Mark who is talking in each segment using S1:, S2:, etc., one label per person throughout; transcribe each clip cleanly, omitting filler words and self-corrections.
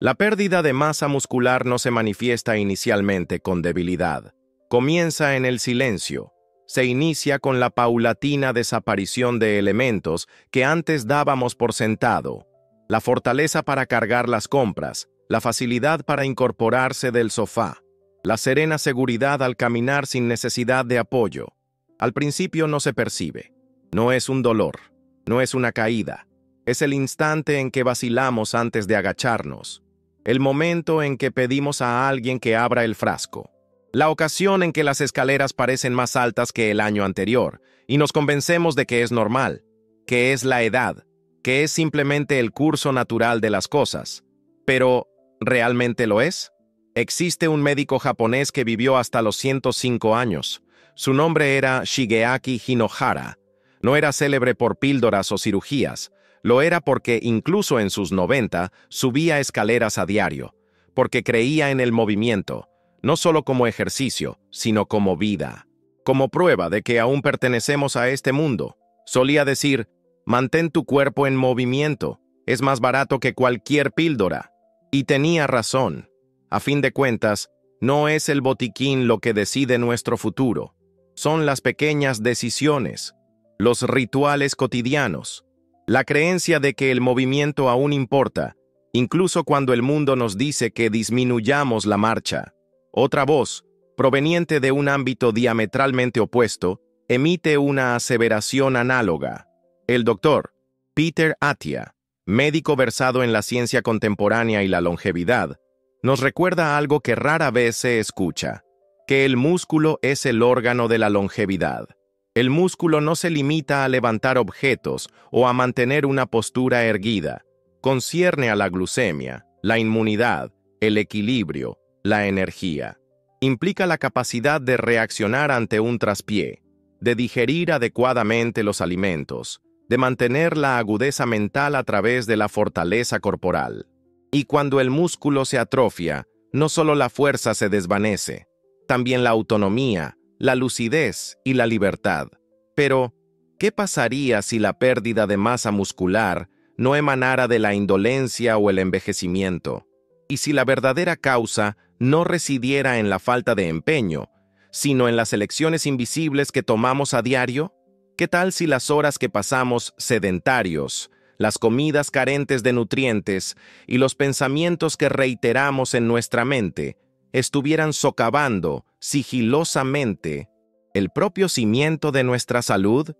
S1: La pérdida de masa muscular no se manifiesta inicialmente con debilidad. Comienza en el silencio. Se inicia con la paulatina desaparición de elementos que antes dábamos por sentado. La fortaleza para cargar las compras, la facilidad para incorporarse del sofá, la serena seguridad al caminar sin necesidad de apoyo. Al principio no se percibe. No es un dolor, no es una caída. Es el instante en que vacilamos antes de agacharnos. El momento en que pedimos a alguien que abra el frasco. La ocasión en que las escaleras parecen más altas que el año anterior y nos convencemos de que es normal, que es la edad, que es simplemente el curso natural de las cosas. Pero, ¿realmente lo es? Existe un médico japonés que vivió hasta los 105 años. Su nombre era Shigeaki Hinohara. No era célebre por píldoras o cirugías. Lo era porque, incluso en sus 90, subía escaleras a diario, porque creía en el movimiento, no solo como ejercicio, sino como vida, como prueba de que aún pertenecemos a este mundo. Solía decir, mantén tu cuerpo en movimiento, es más barato que cualquier píldora. Y tenía razón. A fin de cuentas, no es el botiquín lo que decide nuestro futuro. Son las pequeñas decisiones, los rituales cotidianos, la creencia de que el movimiento aún importa, incluso cuando el mundo nos dice que disminuyamos la marcha. Otra voz, proveniente de un ámbito diametralmente opuesto, emite una aseveración análoga. El doctor Peter Attia, médico versado en la ciencia contemporánea y la longevidad, nos recuerda algo que rara vez se escucha, que el músculo es el órgano de la longevidad. El músculo no se limita a levantar objetos o a mantener una postura erguida. Concierne a la glucemia, la inmunidad, el equilibrio, la energía. Implica la capacidad de reaccionar ante un traspié, de digerir adecuadamente los alimentos, de mantener la agudeza mental a través de la fortaleza corporal. Y cuando el músculo se atrofia, no solo la fuerza se desvanece, también la autonomía, la lucidez y la libertad. Pero, ¿qué pasaría si la pérdida de masa muscular no emanara de la indolencia o el envejecimiento? Y si la verdadera causa no residiera en la falta de empeño, sino en las elecciones invisibles que tomamos a diario? ¿Qué tal si las horas que pasamos sedentarios, las comidas carentes de nutrientes y los pensamientos que reiteramos en nuestra mente estuvieran socavando sigilosamente el propio cimiento de nuestra salud?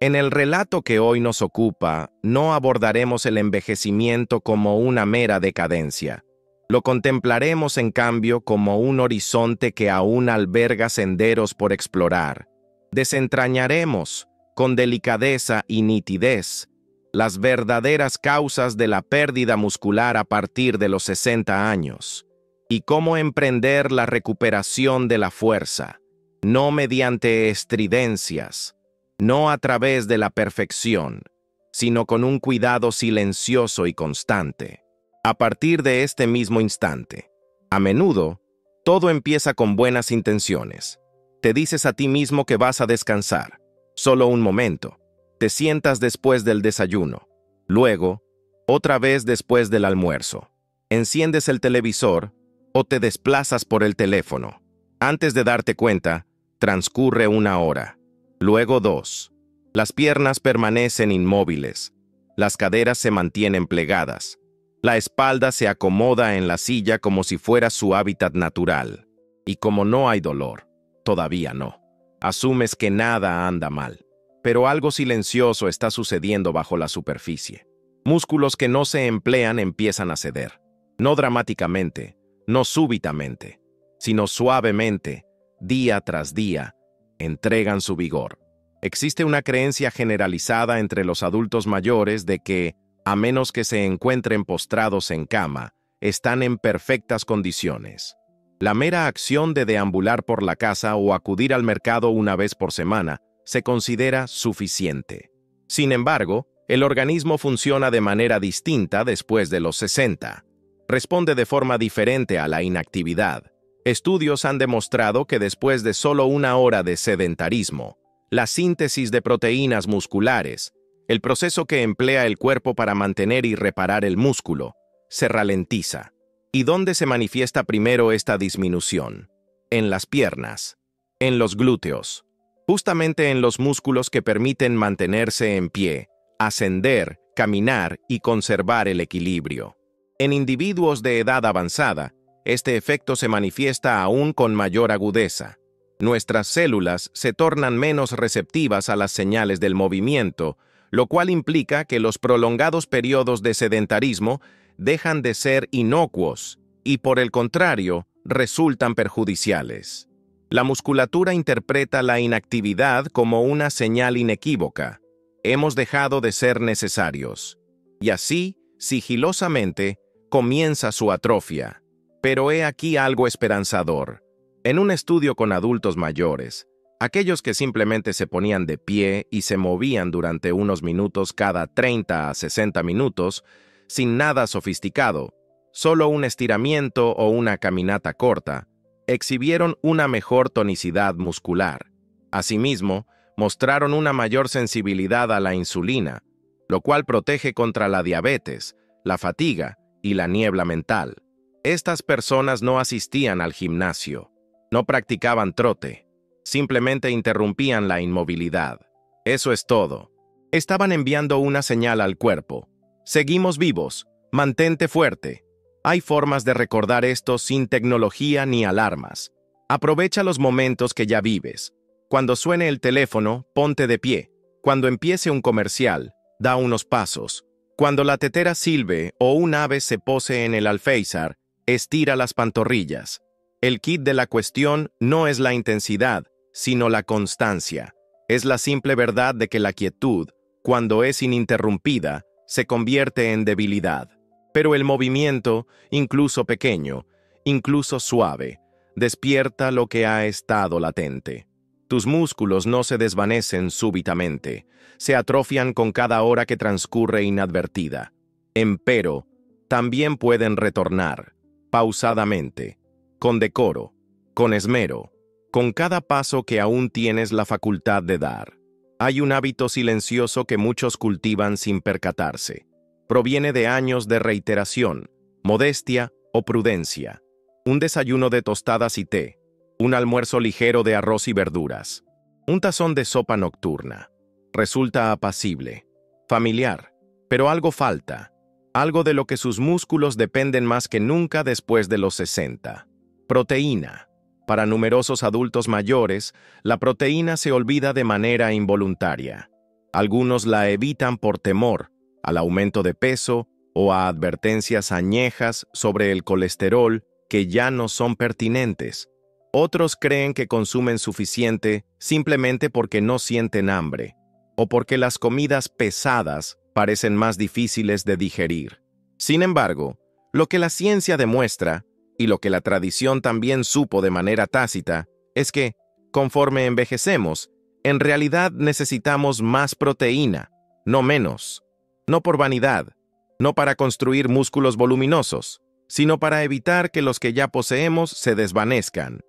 S1: En el relato que hoy nos ocupa, no abordaremos el envejecimiento como una mera decadencia. Lo contemplaremos, en cambio, como un horizonte que aún alberga senderos por explorar. Desentrañaremos, con delicadeza y nitidez, las verdaderas causas de la pérdida muscular a partir de los 60 años. Y cómo emprender la recuperación de la fuerza, no mediante estridencias, no a través de la perfección, sino con un cuidado silencioso y constante. A partir de este mismo instante, a menudo, todo empieza con buenas intenciones. Te dices a ti mismo que vas a descansar, solo un momento. Te sientas después del desayuno, luego, otra vez después del almuerzo. Enciendes el televisor o te desplazas por el teléfono. Antes de darte cuenta, transcurre 1 hora, luego 2. Las piernas permanecen inmóviles, las caderas se mantienen plegadas, la espalda se acomoda en la silla como si fuera su hábitat natural. Y como no hay dolor, todavía no, asumes que nada anda mal. Pero algo silencioso está sucediendo bajo la superficie. Músculos que no se emplean empiezan a ceder, no dramáticamente, no súbitamente, sino suavemente, día tras día, entregan su vigor. Existe una creencia generalizada entre los adultos mayores de que, a menos que se encuentren postrados en cama, están en perfectas condiciones. La mera acción de deambular por la casa o acudir al mercado una vez por semana se considera suficiente. Sin embargo, el organismo funciona de manera distinta después de los 60. Responde de forma diferente a la inactividad. Estudios han demostrado que después de solo 1 hora de sedentarismo, la síntesis de proteínas musculares, el proceso que emplea el cuerpo para mantener y reparar el músculo, se ralentiza. ¿Y dónde se manifiesta primero esta disminución? En las piernas, en los glúteos, justamente en los músculos que permiten mantenerse en pie, ascender, caminar y conservar el equilibrio. En individuos de edad avanzada, este efecto se manifiesta aún con mayor agudeza. Nuestras células se tornan menos receptivas a las señales del movimiento, lo cual implica que los prolongados periodos de sedentarismo dejan de ser inocuos y, por el contrario, resultan perjudiciales. La musculatura interpreta la inactividad como una señal inequívoca. Hemos dejado de ser necesarios. Y así, sigilosamente, comienza su atrofia. Pero he aquí algo esperanzador. En un estudio con adultos mayores, aquellos que simplemente se ponían de pie y se movían durante unos minutos cada 30 a 60 minutos, sin nada sofisticado, solo un estiramiento o una caminata corta, exhibieron una mejor tonicidad muscular. Asimismo, mostraron una mayor sensibilidad a la insulina, lo cual protege contra la diabetes, la fatiga y la niebla mental. Estas personas no asistían al gimnasio, no practicaban trote, simplemente interrumpían la inmovilidad. Eso es todo. Estaban enviando una señal al cuerpo. Seguimos vivos, mantente fuerte. Hay formas de recordar esto sin tecnología ni alarmas. Aprovecha los momentos que ya vives. Cuando suene el teléfono, ponte de pie. Cuando empiece un comercial, da unos pasos. Cuando la tetera silbe o un ave se pose en el alféizar, estira las pantorrillas. El kit de la cuestión no es la intensidad, sino la constancia. Es la simple verdad de que la quietud, cuando es ininterrumpida, se convierte en debilidad. Pero el movimiento, incluso pequeño, incluso suave, despierta lo que ha estado latente. Tus músculos no se desvanecen súbitamente, se atrofian con cada hora que transcurre inadvertida. Empero, también pueden retornar, pausadamente, con decoro, con esmero, con cada paso que aún tienes la facultad de dar. Hay un hábito silencioso que muchos cultivan sin percatarse. Proviene de años de reiteración, modestia o prudencia. Un desayuno de tostadas y té, un almuerzo ligero de arroz y verduras, un tazón de sopa nocturna. Resulta apacible, familiar, pero algo falta, algo de lo que sus músculos dependen más que nunca después de los 60. Proteína. Para numerosos adultos mayores, la proteína se olvida de manera involuntaria. Algunos la evitan por temor al aumento de peso o a advertencias añejas sobre el colesterol que ya no son pertinentes. Otros creen que consumen suficiente simplemente porque no sienten hambre o porque las comidas pesadas parecen más difíciles de digerir. Sin embargo, lo que la ciencia demuestra, y lo que la tradición también supo de manera tácita, es que, conforme envejecemos, en realidad necesitamos más proteína, no menos. No por vanidad, no para construir músculos voluminosos, sino para evitar que los que ya poseemos se desvanezcan.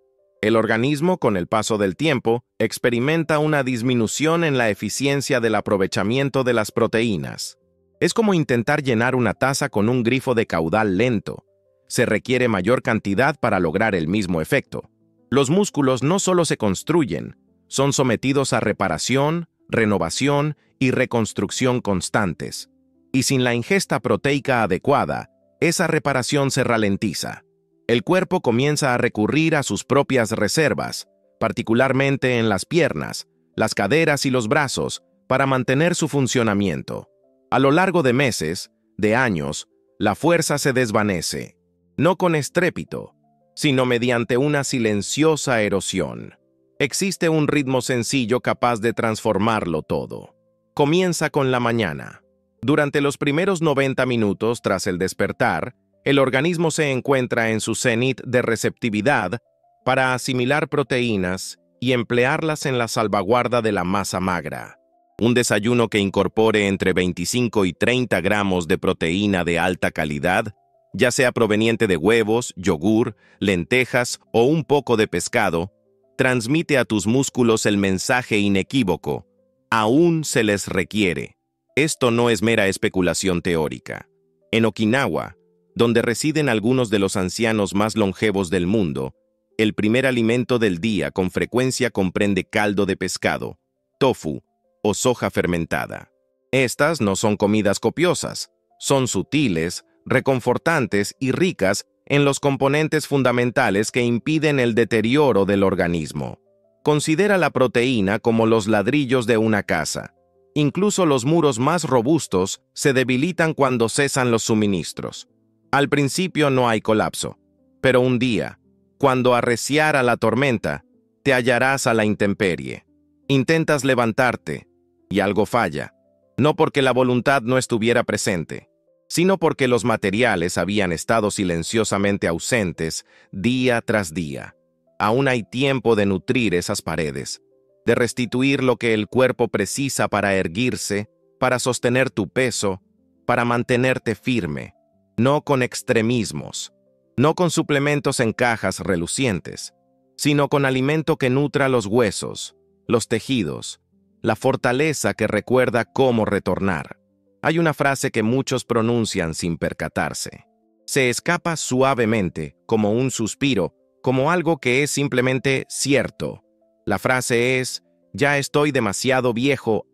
S1: El organismo, con el paso del tiempo, experimenta una disminución en la eficiencia del aprovechamiento de las proteínas. Es como intentar llenar una taza con un grifo de caudal lento. Se requiere mayor cantidad para lograr el mismo efecto. Los músculos no solo se construyen, son sometidos a reparación, renovación y reconstrucción constantes. Y sin la ingesta proteica adecuada, esa reparación se ralentiza. El cuerpo comienza a recurrir a sus propias reservas, particularmente en las piernas, las caderas y los brazos, para mantener su funcionamiento. A lo largo de meses, de años, la fuerza se desvanece. No con estrépito, sino mediante una silenciosa erosión. Existe un ritmo sencillo capaz de transformarlo todo. Comienza con la mañana. Durante los primeros 90 minutos tras el despertar, el organismo se encuentra en su cenit de receptividad para asimilar proteínas y emplearlas en la salvaguarda de la masa magra. Un desayuno que incorpore entre 25 y 30 gramos de proteína de alta calidad, ya sea proveniente de huevos, yogur, lentejas o un poco de pescado, transmite a tus músculos el mensaje inequívoco: aún se les requiere. Esto no es mera especulación teórica. En Okinawa, donde residen algunos de los ancianos más longevos del mundo, el primer alimento del día con frecuencia comprende caldo de pescado, tofu o soja fermentada. Estas no son comidas copiosas, son sutiles, reconfortantes y ricas en los componentes fundamentales que impiden el deterioro del organismo. Considera la proteína como los ladrillos de una casa. Incluso los muros más robustos se debilitan cuando cesan los suministros. Al principio no hay colapso, pero un día, cuando arreciara la tormenta, te hallarás a la intemperie. Intentas levantarte y algo falla, no porque la voluntad no estuviera presente, sino porque los materiales habían estado silenciosamente ausentes día tras día. Aún hay tiempo de nutrir esas paredes, de restituir lo que el cuerpo precisa para erguirse, para sostener tu peso, para mantenerte firme, no con extremismos, no con suplementos en cajas relucientes, sino con alimento que nutra los huesos, los tejidos, la fortaleza que recuerda cómo retornar. Hay una frase que muchos pronuncian sin percatarse. Se escapa suavemente, como un suspiro, como algo que es simplemente cierto. La frase es, ya estoy demasiado viejo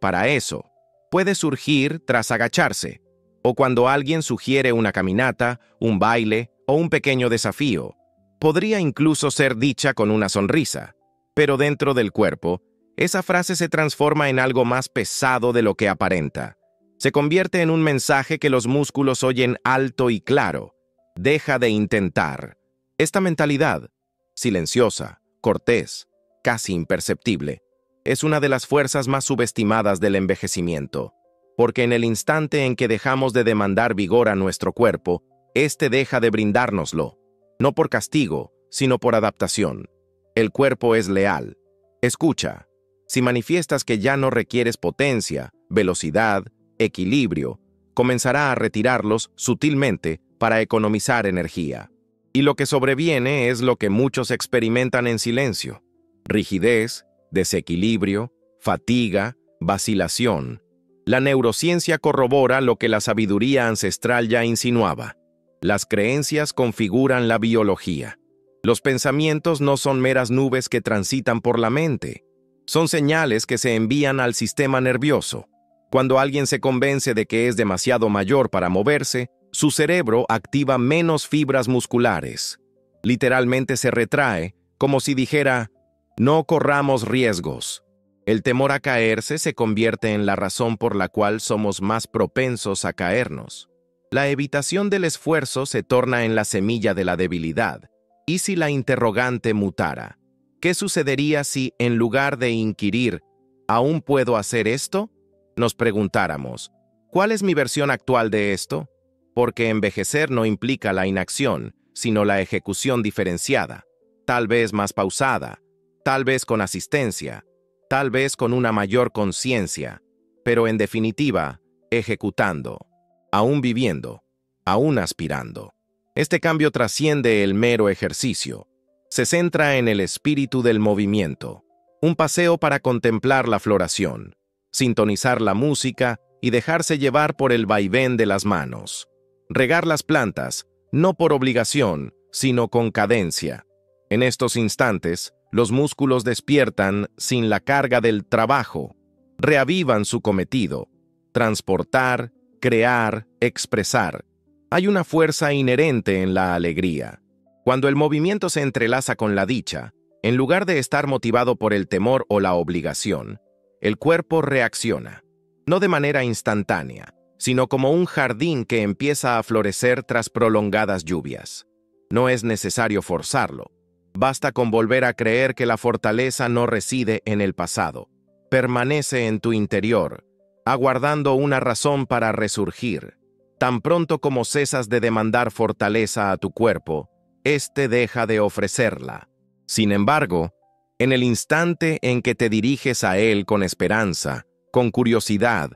S1: para eso. Puede surgir tras agacharse, o cuando alguien sugiere una caminata, un baile o un pequeño desafío. Podría incluso ser dicha con una sonrisa, pero dentro del cuerpo, esa frase se transforma en algo más pesado de lo que aparenta. Se convierte en un mensaje que los músculos oyen alto y claro. Deja de intentar. Esta mentalidad, silenciosa, cortés, casi imperceptible, es una de las fuerzas más subestimadas del envejecimiento, porque en el instante en que dejamos de demandar vigor a nuestro cuerpo, éste deja de brindárnoslo, no por castigo, sino por adaptación. El cuerpo es leal. Escucha, si manifiestas que ya no requieres potencia, velocidad, equilibrio, comenzará a retirarlos sutilmente para economizar energía. Y lo que sobreviene es lo que muchos experimentan en silencio: rigidez, desequilibrio, fatiga, vacilación. La neurociencia corrobora lo que la sabiduría ancestral ya insinuaba. Las creencias configuran la biología. Los pensamientos no son meras nubes que transitan por la mente. Son señales que se envían al sistema nervioso. Cuando alguien se convence de que es demasiado mayor para moverse, su cerebro activa menos fibras musculares. Literalmente se retrae, como si dijera, no corramos riesgos. El temor a caerse se convierte en la razón por la cual somos más propensos a caernos. La evitación del esfuerzo se torna en la semilla de la debilidad. ¿Y si la interrogante mutara? ¿Qué sucedería si, en lugar de inquirir, ¿aún puedo hacer esto?, nos preguntáramos, ¿cuál es mi versión actual de esto? Porque envejecer no implica la inacción, sino la ejecución diferenciada, tal vez más pausada, tal vez con asistencia, tal vez con una mayor conciencia, pero en definitiva, ejecutando, aún viviendo, aún aspirando. Este cambio trasciende el mero ejercicio. Se centra en el espíritu del movimiento, un paseo para contemplar la floración, sintonizar la música y dejarse llevar por el vaivén de las manos. Regar las plantas, no por obligación, sino con cadencia. En estos instantes, los músculos despiertan sin la carga del trabajo, reavivan su cometido: transportar, crear, expresar. Hay una fuerza inherente en la alegría. Cuando el movimiento se entrelaza con la dicha, en lugar de estar motivado por el temor o la obligación, el cuerpo reacciona, no de manera instantánea, sino como un jardín que empieza a florecer tras prolongadas lluvias. No es necesario forzarlo. Basta con volver a creer que la fortaleza no reside en el pasado. Permanece en tu interior, aguardando una razón para resurgir. Tan pronto como cesas de demandar fortaleza a tu cuerpo, éste deja de ofrecerla. Sin embargo, en el instante en que te diriges a él con esperanza, con curiosidad,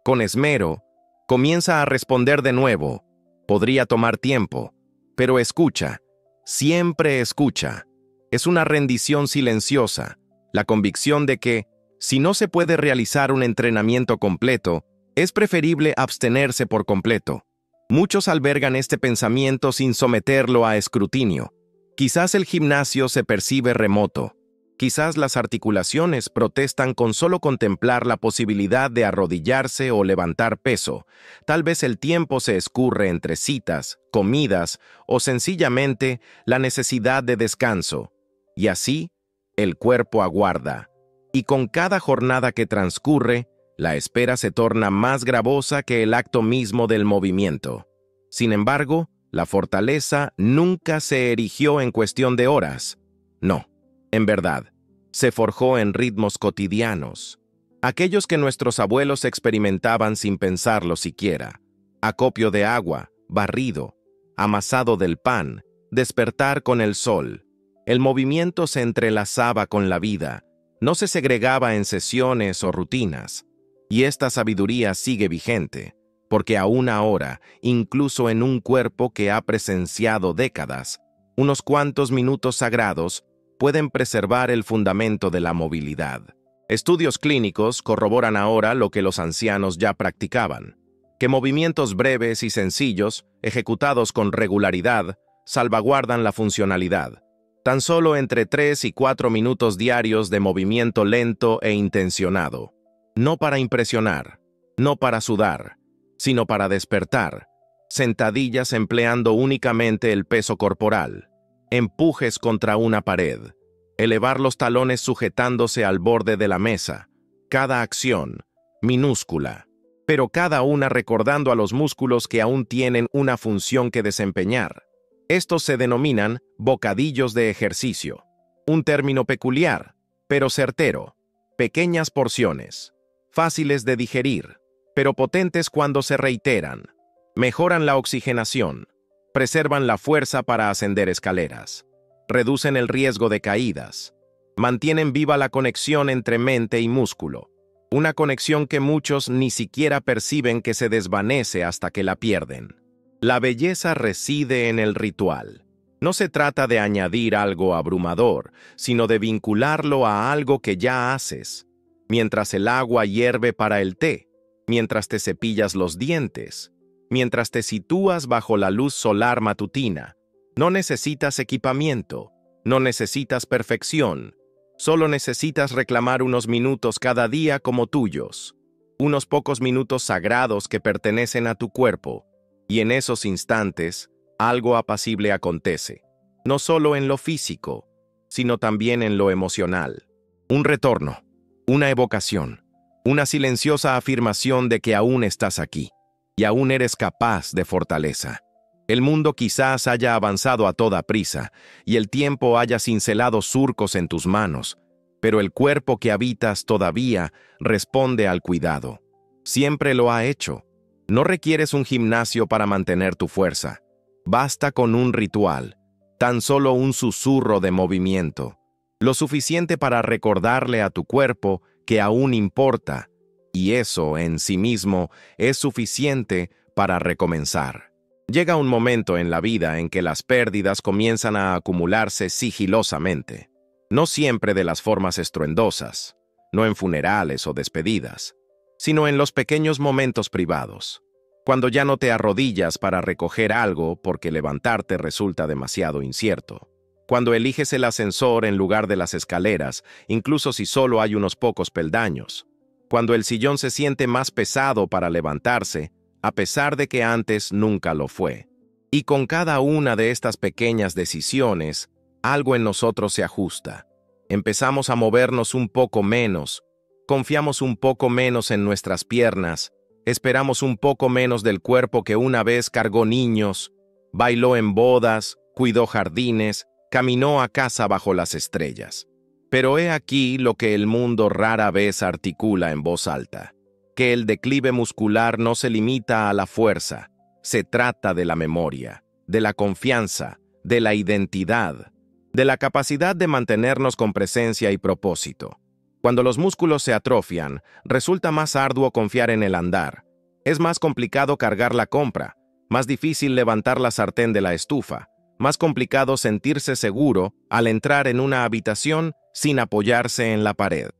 S1: con esmero, comienza a responder de nuevo. Podría tomar tiempo, pero escucha, siempre escucha. Es una rendición silenciosa, la convicción de que, si no se puede realizar un entrenamiento completo, es preferible abstenerse por completo. Muchos albergan este pensamiento sin someterlo a escrutinio. Quizás el gimnasio se percibe remoto. Quizás las articulaciones protestan con solo contemplar la posibilidad de arrodillarse o levantar peso. Tal vez el tiempo se escurre entre citas, comidas o sencillamente la necesidad de descanso. Y así, el cuerpo aguarda. Y con cada jornada que transcurre, la espera se torna más gravosa que el acto mismo del movimiento. Sin embargo, la fortaleza nunca se erigió en cuestión de horas. No, en verdad, se forjó en ritmos cotidianos, aquellos que nuestros abuelos experimentaban sin pensarlo siquiera. Acopio de agua, barrido, amasado del pan, despertar con el sol. El movimiento se entrelazaba con la vida, no se segregaba en sesiones o rutinas. Y esta sabiduría sigue vigente, porque aún ahora, incluso en un cuerpo que ha presenciado décadas, unos cuantos minutos sagrados pueden preservar el fundamento de la movilidad. Estudios clínicos corroboran ahora lo que los ancianos ya practicaban, que movimientos breves y sencillos, ejecutados con regularidad, salvaguardan la funcionalidad. Tan solo entre 3 y 4 minutos diarios de movimiento lento e intencionado. No para impresionar, no para sudar, sino para despertar. Sentadillas empleando únicamente el peso corporal. Empujes contra una pared. Elevar los talones sujetándose al borde de la mesa. Cada acción, minúscula, pero cada una recordando a los músculos que aún tienen una función que desempeñar. Estos se denominan bocadillos de ejercicio. Un término peculiar, pero certero. Pequeñas porciones. Fáciles de digerir, pero potentes cuando se reiteran. Mejoran la oxigenación, preservan la fuerza para ascender escaleras, reducen el riesgo de caídas, mantienen viva la conexión entre mente y músculo, una conexión que muchos ni siquiera perciben que se desvanece hasta que la pierden. La belleza reside en el ritual. No se trata de añadir algo abrumador, sino de vincularlo a algo que ya haces. Mientras el agua hierve para el té, mientras te cepillas los dientes, mientras te sitúas bajo la luz solar matutina, no necesitas equipamiento, no necesitas perfección, solo necesitas reclamar unos minutos cada día como tuyos, unos pocos minutos sagrados que pertenecen a tu cuerpo, y en esos instantes, algo apacible acontece, no solo en lo físico, sino también en lo emocional. Un retorno. Una evocación, una silenciosa afirmación de que aún estás aquí, y aún eres capaz de fortaleza. El mundo quizás haya avanzado a toda prisa, y el tiempo haya cincelado surcos en tus manos, pero el cuerpo que habitas todavía responde al cuidado. Siempre lo ha hecho. No requieres un gimnasio para mantener tu fuerza. Basta con un ritual, tan solo un susurro de movimiento. Lo suficiente para recordarle a tu cuerpo que aún importa, y eso en sí mismo es suficiente para recomenzar. Llega un momento en la vida en que las pérdidas comienzan a acumularse sigilosamente, no siempre de las formas estruendosas, no en funerales o despedidas, sino en los pequeños momentos privados, cuando ya no te arrodillas para recoger algo porque levantarte resulta demasiado incierto. Cuando eliges el ascensor en lugar de las escaleras, incluso si solo hay unos pocos peldaños. Cuando el sillón se siente más pesado para levantarse, a pesar de que antes nunca lo fue. Y con cada una de estas pequeñas decisiones, algo en nosotros se ajusta. Empezamos a movernos un poco menos, confiamos un poco menos en nuestras piernas, esperamos un poco menos del cuerpo que una vez cargó niños, bailó en bodas, cuidó jardines, caminó a casa bajo las estrellas. Pero he aquí lo que el mundo rara vez articula en voz alta, que el declive muscular no se limita a la fuerza, se trata de la memoria, de la confianza, de la identidad, de la capacidad de mantenernos con presencia y propósito. Cuando los músculos se atrofian, resulta más arduo confiar en el andar. Es más complicado cargar la compra, más difícil levantar la sartén de la estufa, más complicado sentirse seguro al entrar en una habitación sin apoyarse en la pared.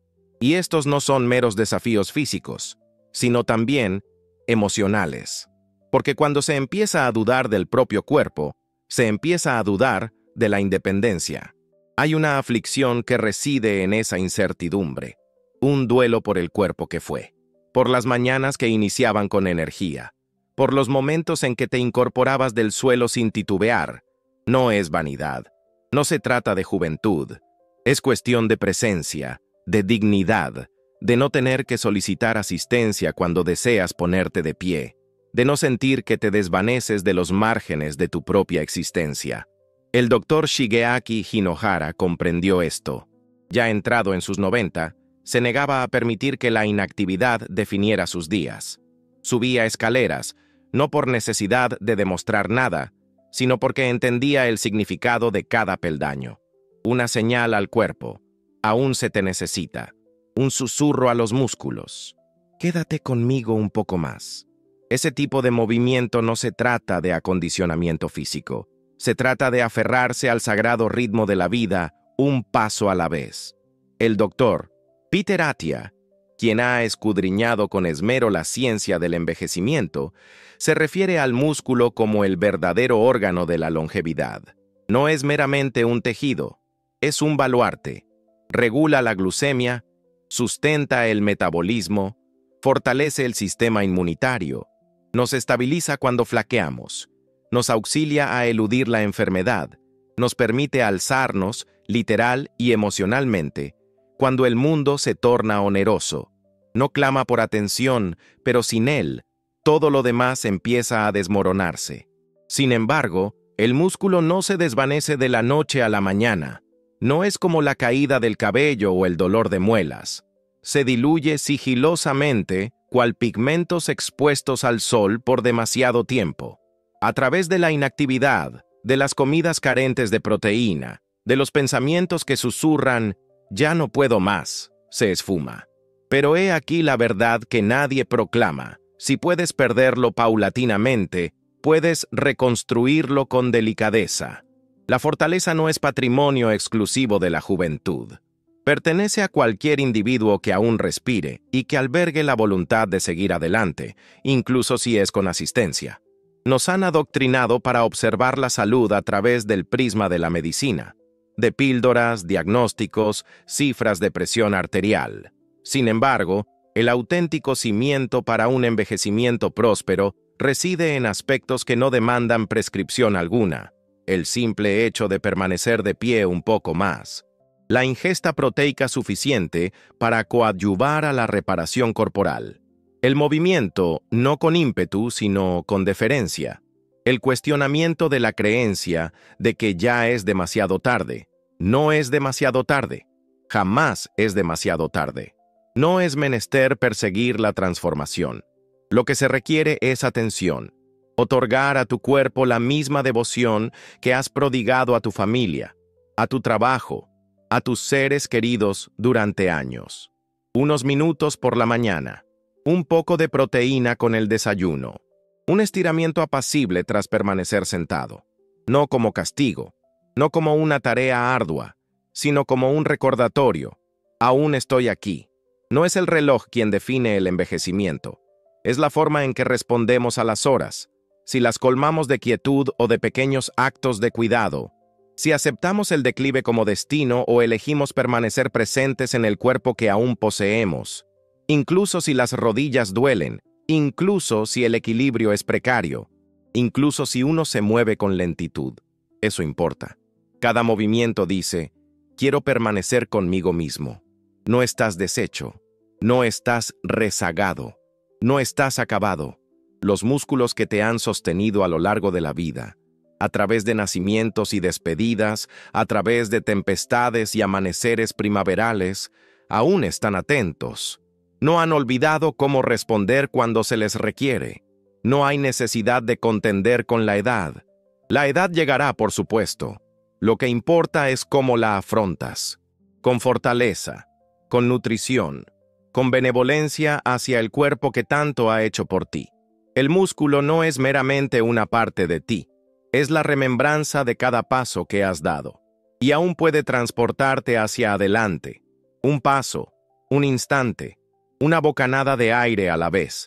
S1: Y estos no son meros desafíos físicos, sino también emocionales. Porque cuando se empieza a dudar del propio cuerpo, se empieza a dudar de la independencia. Hay una aflicción que reside en esa incertidumbre, un duelo por el cuerpo que fue, por las mañanas que iniciaban con energía, por los momentos en que te incorporabas del suelo sin titubear. No es vanidad, no se trata de juventud, es cuestión de presencia, de dignidad, de no tener que solicitar asistencia cuando deseas ponerte de pie, de no sentir que te desvaneces de los márgenes de tu propia existencia. El doctor Shigeaki Hinohara comprendió esto. Ya entrado en sus 90, se negaba a permitir que la inactividad definiera sus días. Subía escaleras, no por necesidad de demostrar nada, sino porque entendía el significado de cada peldaño. Una señal al cuerpo, aún se te necesita. Un susurro a los músculos. Quédate conmigo un poco más. Ese tipo de movimiento no se trata de acondicionamiento físico. Se trata de aferrarse al sagrado ritmo de la vida, un paso a la vez. El doctor Peter Attia, quien ha escudriñado con esmero la ciencia del envejecimiento, se refiere al músculo como el verdadero órgano de la longevidad. No es meramente un tejido, es un baluarte. Regula la glucemia, sustenta el metabolismo, fortalece el sistema inmunitario, nos estabiliza cuando flaqueamos, nos auxilia a eludir la enfermedad, nos permite alzarnos, literal y emocionalmente, cuando el mundo se torna oneroso. No clama por atención, pero sin él, todo lo demás empieza a desmoronarse. Sin embargo, el músculo no se desvanece de la noche a la mañana. No es como la caída del cabello o el dolor de muelas. Se diluye sigilosamente, cual pigmentos expuestos al sol por demasiado tiempo. A través de la inactividad, de las comidas carentes de proteína, de los pensamientos que susurran, «ya no puedo más», se esfuma. Pero he aquí la verdad que nadie proclama. Si puedes perderlo paulatinamente, puedes reconstruirlo con delicadeza. La fortaleza no es patrimonio exclusivo de la juventud. Pertenece a cualquier individuo que aún respire y que albergue la voluntad de seguir adelante, incluso si es con asistencia. Nos han adoctrinado para observar la salud a través del prisma de la medicina, de píldoras, diagnósticos, cifras de presión arterial. Sin embargo, el auténtico cimiento para un envejecimiento próspero reside en aspectos que no demandan prescripción alguna. El simple hecho de permanecer de pie un poco más. La ingesta proteica suficiente para coadyuvar a la reparación corporal. El movimiento, no con ímpetu, sino con deferencia. El cuestionamiento de la creencia de que ya es demasiado tarde. No es demasiado tarde. Jamás es demasiado tarde. No es menester perseguir la transformación. Lo que se requiere es atención. Otorgar a tu cuerpo la misma devoción que has prodigado a tu familia, a tu trabajo, a tus seres queridos durante años. Unos minutos por la mañana. Un poco de proteína con el desayuno. Un estiramiento apacible tras permanecer sentado. No como castigo, no como una tarea ardua, sino como un recordatorio. Aún estoy aquí. No es el reloj quien define el envejecimiento. Es la forma en que respondemos a las horas, si las colmamos de quietud o de pequeños actos de cuidado, si aceptamos el declive como destino o elegimos permanecer presentes en el cuerpo que aún poseemos, incluso si las rodillas duelen, incluso si el equilibrio es precario, incluso si uno se mueve con lentitud. Eso importa. Cada movimiento dice, quiero permanecer conmigo mismo. No estás deshecho, no estás rezagado, no estás acabado. Los músculos que te han sostenido a lo largo de la vida, a través de nacimientos y despedidas, a través de tempestades y amaneceres primaverales, aún están atentos. No han olvidado cómo responder cuando se les requiere. No hay necesidad de contender con la edad. La edad llegará, por supuesto. Lo que importa es cómo la afrontas. Con fortaleza, con nutrición, con benevolencia hacia el cuerpo que tanto ha hecho por ti. El músculo no es meramente una parte de ti, es la remembranza de cada paso que has dado, y aún puede transportarte hacia adelante, un paso, un instante, una bocanada de aire a la vez.